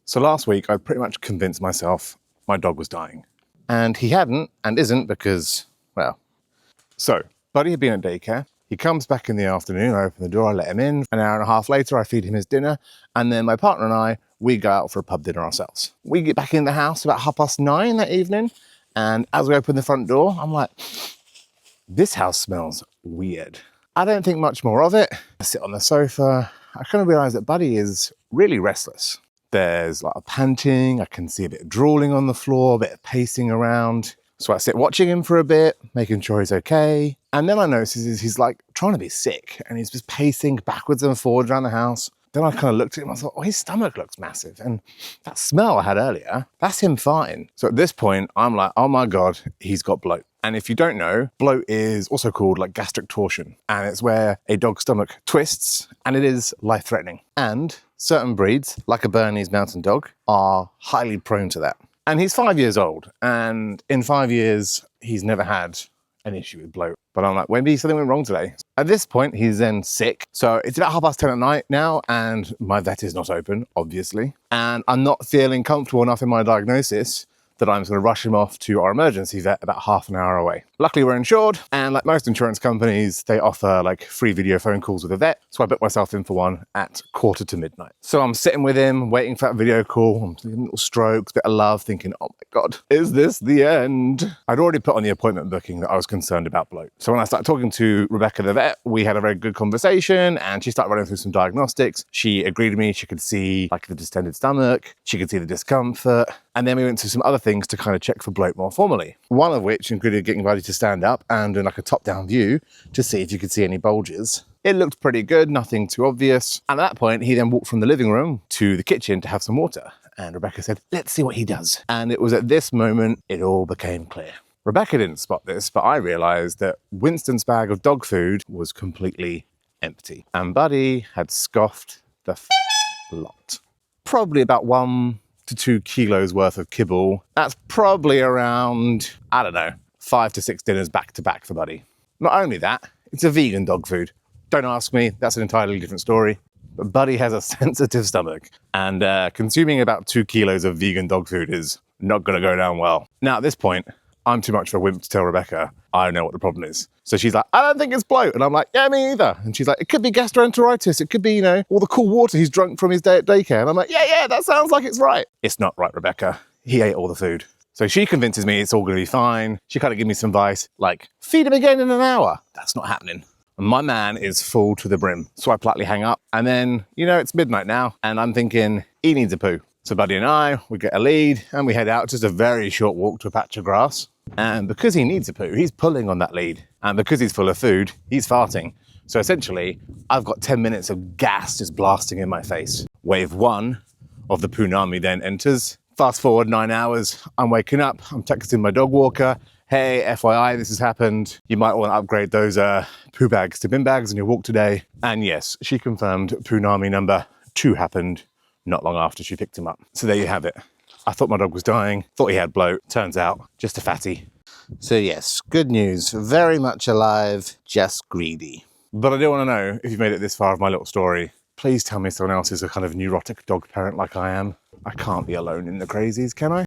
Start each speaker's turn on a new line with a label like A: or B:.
A: So last week, I pretty much convinced myself my dog was dying. And he hadn't and isn't because, well. So, Buddy had been at daycare. He comes back in the afternoon, I open the door, I let him in. An hour and a half later, I feed him his dinner. And then my partner and I, we go out for a pub dinner ourselves. We get back in the house about 9:30 that evening. And as we open the front door, I'm like, this house smells weird. I don't think much more of it. I sit on the sofa. I kind of realize that Buddy is really restless. There's like a panting, I can see a bit of drooling on the floor, a bit of pacing around. So I sit watching him for a bit, making sure he's okay. And then I notice he's like trying to be sick and he's just pacing backwards and forwards around the house. Then I kind of looked at him, I thought, oh, his stomach looks massive. And that smell I had earlier, that's him farting. So at this point, I'm like, oh my God, he's got bloat. And if you don't know, bloat is also called like gastric torsion. And it's where a dog's stomach twists and it is life-threatening. And certain breeds, like a Bernese mountain dog, are highly prone to that. And he's 5 years old. And in 5 years, he's never had an issue with bloat. But I'm like, maybe something went wrong today. At this point, he's then sick. So it's about 10:30 at night now, and my vet is not open, obviously. And I'm not feeling comfortable enough in my diagnosis that I'm just going to rush him off to our emergency vet about half an hour away. Luckily, we're insured, and like most insurance companies, they offer like free video phone calls with a vet. So I booked myself in for one at midnight. So I'm sitting with him, waiting for that video call. I'm getting little strokes, bit of love, thinking, oh my God, is this the end? I'd already put on the appointment booking that I was concerned about bloat. So when I started talking to Rebecca, the vet, we had a very good conversation, and she started running through some diagnostics. She agreed with me. She could see like the distended stomach. She could see the discomfort. And then we went to some other things to kind of check for bloat more formally. One of which included getting Buddy to stand up and doing like a top-down view to see if you could see any bulges. It looked pretty good, nothing too obvious. And at that point, he then walked from the living room to the kitchen to have some water. And Rebecca said, let's see what he does. And it was at this moment, it all became clear. Rebecca didn't spot this, but I realized that Winston's bag of dog food was completely empty. And Buddy had scoffed the lot. Probably about 1 to 2 kilos worth of kibble. That's probably around, I don't know, 5 to 6 dinners back to back for Buddy. Not only that, it's a vegan dog food. Don't ask me, that's an entirely different story. But Buddy has a sensitive stomach, and consuming about 2 kilos of vegan dog food is not gonna go down well. Now at this point, I'm too much of a wimp to tell Rebecca I know what the problem is. So she's like, I don't think it's bloat. And I'm like, yeah, me either. And she's like, it could be gastroenteritis. It could be, you know, all the cool water he's drunk from his day at daycare. And I'm like, yeah, that sounds like it's right. It's not right, Rebecca. He ate all the food. So she convinces me it's all gonna be fine. She kind of gives me some advice, like, feed him again in an hour. That's not happening. And my man is full to the brim. So I politely hang up. And then, you know, it's midnight now. And I'm thinking, he needs a poo. So Buddy and I, we get a lead and we head out, just a very short walk to a patch of grass. And because he needs a poo, he's pulling on that lead. And because he's full of food, he's farting. So essentially, I've got 10 minutes of gas just blasting in my face. Wave 1 of the Poonami then enters. Fast forward 9 hours, I'm waking up, I'm texting my dog walker. Hey, FYI, this has happened. You might want to upgrade those poo bags to bin bags on your walk today. And yes, she confirmed Poonami number 2 happened not long after she picked him up. So there you have it. I thought my dog was dying, thought he had bloat. Turns out, just a fatty. So yes, good news. Very much alive, just greedy. But I do want to know, if you've made it this far of my little story, please tell me someone else is a kind of neurotic dog parent like I am. I can't be alone in the crazies, can I?